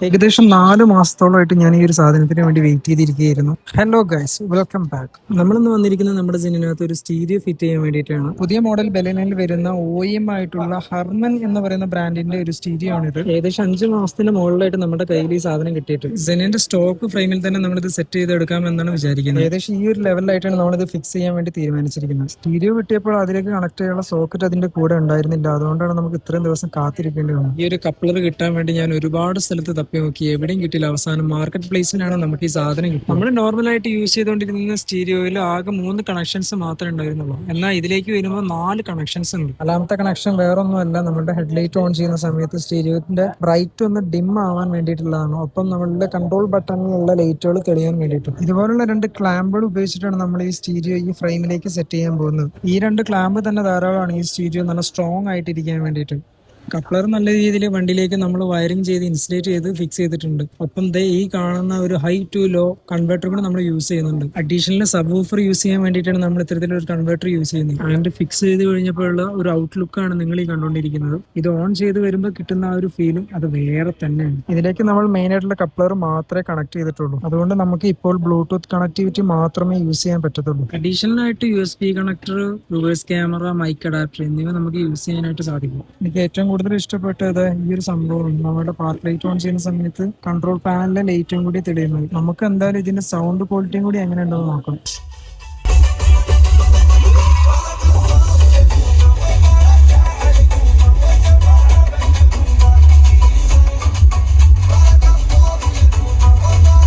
ഏകദേശം 4 മാസത്തോളമായിട്ട് ഞാൻ ഈ ഒരു സാധനത്തിന് വേണ്ടി വെയിറ്റ് ചെയ്തിരിക്കുകയായിരുന്നു. Hello guys, welcome back. നമ്മളിന്ന് വന്നിരിക്കുന്നത് നമ്മുടെ ജിന്നിനകത്ത് ഒരു സ്റ്റീരിയോ ഫിറ്റ് ചെയ്യാൻ വേണ്ടിയിട്ടാണ്. പുതിയ മോഡൽ ബെലനിൽ വരുന്ന OEM ആയിട്ടുള്ള ഹർമൻ എന്ന് പറയുന്ന ബ്രാൻഡിന്റെ ഒരു സ്റ്റീരിയോ ആണിത്. ഏകദേശം 5 മാസത്തിന്റെ മുകളിലായിട്ട് നമ്മുടെ കയ്യിൽ ഈ സാധനം കിട്ടിയിട്ട് ജെനിന്റെ സ്റ്റോക്ക് ഫ്രെയിമിൽ തന്നെ നമ്മളിത് സെറ്റ് ചെയ്തെടുക്കാം എന്നാണ് വിചാരിക്കുന്നത്. ഏകദേശം ഈ ഒരു ലെവലിലായിട്ടാണ് നമ്മളിത് ഫിക്സ് ചെയ്യാൻ വേണ്ടി തീരുമാനിച്ചിരിക്കുന്നത്. സ്റ്റീരിയോ കിട്ടിയപ്പോൾ അതിലേക്ക് കണക്ട് ചെയ്യാനുള്ള സോക്കറ്റ് അതിന്റെ കൂടെ ഉണ്ടായിരുന്നില്ല. അതുകൊണ്ടാണ് നമുക്ക് ഇത്രയും ദിവസം കാത്തിരിക്കേണ്ടി വന്നത്. ഈ ഒരു കപ്ലർ കിട്ടാൻ വേണ്ടി ഞാൻ ഒരുപാട് സ്ഥലത്ത് തപ്പി നോക്കി, എവിടെയും കിട്ടിയില്ല. അവസാനം മാർക്കറ്റ് പ്ലേസിലാണ് നമുക്ക് ഈ സാധനം കിട്ടും. നമ്മൾ നോർമലായിട്ട് യൂസ് ചെയ്തുകൊണ്ടിരുന്ന സ്റ്റീരിയോയിൽ ആകെ 3 കണക്ഷൻസ് മാത്രമേ ഉണ്ടായിരുന്നുള്ളൂ. എന്നാൽ ഇതിലേക്ക് വരുമ്പോൾ 4 കണക്ഷൻസ് ഉണ്ട്. നാലാമത്തെ കണക്ഷൻ വേറൊന്നുമല്ല, നമ്മുടെ ഹെഡ്ലൈറ്റ് ഓൺ ചെയ്യുന്ന സമയത്ത് സ്റ്റീരിയോത്തിന്റെ ബ്രൈറ്റ് ഒന്ന് ഡിം ആവാൻ വേണ്ടിയിട്ടുള്ളതാണ്. ഒപ്പം നമ്മളുടെ കൺട്രോൾ ബട്ടണിലുള്ള ലൈറ്റുകൾ തെളിയാൻ വേണ്ടിയിട്ടും. ഇതുപോലുള്ള 2 ക്ലാമ്പുകൾ ഉപയോഗിച്ചിട്ടാണ് നമ്മൾ ഈ സ്റ്റീരിയോ ഈ ഫ്രെയിമിലേക്ക് സെറ്റ് ചെയ്യാൻ പോകുന്നത്. ഈ 2 ക്ലാമ്പ് തന്നെ ധാരാളമാണ് ഈ സ്റ്റീരിയോ നല്ല സ്ട്രോങ് ആയിട്ടിരിക്കാൻ വേണ്ടിയിട്ട്. കപ്ലർ നല്ല രീതിയിൽ വണ്ടിയിലേക്ക് നമ്മൾ വയറിംഗ് ചെയ്ത് ഇൻസുലേറ്റ് ചെയ്ത് ഫിക്സ് ചെയ്തിട്ടുണ്ട്. ഒപ്പം ഈ കാണുന്ന ഒരു ഹൈ ടു ലോ കൺവേർട്ടർ കൂടെ നമ്മൾ യൂസ് ചെയ്യുന്നുണ്ട്. അഡീഷണൽ സബ് വൂഫർ യൂസ് ചെയ്യാൻ വേണ്ടിയിട്ടാണ് നമ്മൾ ഇത്തരത്തിലൊരു കൺവേർട്ടർ യൂസ് ചെയ്യുന്നത്. അതിന്റെ ഫിക്സ് ചെയ്ത് കഴിഞ്ഞപ്പോഴുള്ള ഒരു ഔട്ട്ലുക്കാണ് നിങ്ങൾ ഈ കണ്ടുകൊണ്ടിരിക്കുന്നത്. ഇത് ഓൺ ചെയ്ത് വരുമ്പോൾ കിട്ടുന്ന ആ ഒരു ഫീലും അത് വേറെ തന്നെയാണ്. ഇതിലേക്ക് നമ്മൾ മെയിൻ ആയിട്ടുള്ള കപ്ലർ മാത്രമേ കണക്ട് ചെയ്തിട്ടുള്ളൂ. അതുകൊണ്ട് നമുക്ക് ഇപ്പോൾ ബ്ലൂടൂത്ത് കണക്ടിവിറ്റി മാത്രമേ യൂസ് ചെയ്യാൻ പറ്റത്തുള്ളൂ. അഡീഷണൽ ആയിട്ട് USB connector, reverse camera, mic adapter എന്നിവ നമുക്ക് യൂസ് ചെയ്യാനായിട്ട് സാധിക്കും. എനിക്ക് ഏറ്റവും കൂടുതൽ ഇഷ്ടപ്പെട്ടത് ഈ ഒരു സംഭവം, നമ്മുടെ പാർക്ക് ലൈറ്റ് ഓൺ ചെയ്യുന്ന സമയത്ത് കൺട്രോൾ പാനലിലെ ലൈറ്റും കൂടി തെളിയുന്നത്. നമുക്ക് എന്തായാലും ഇതിന്റെ സൗണ്ട് ക്വാളിറ്റിയും കൂടി എങ്ങനെ ഉണ്ടെന്ന് നോക്കാം.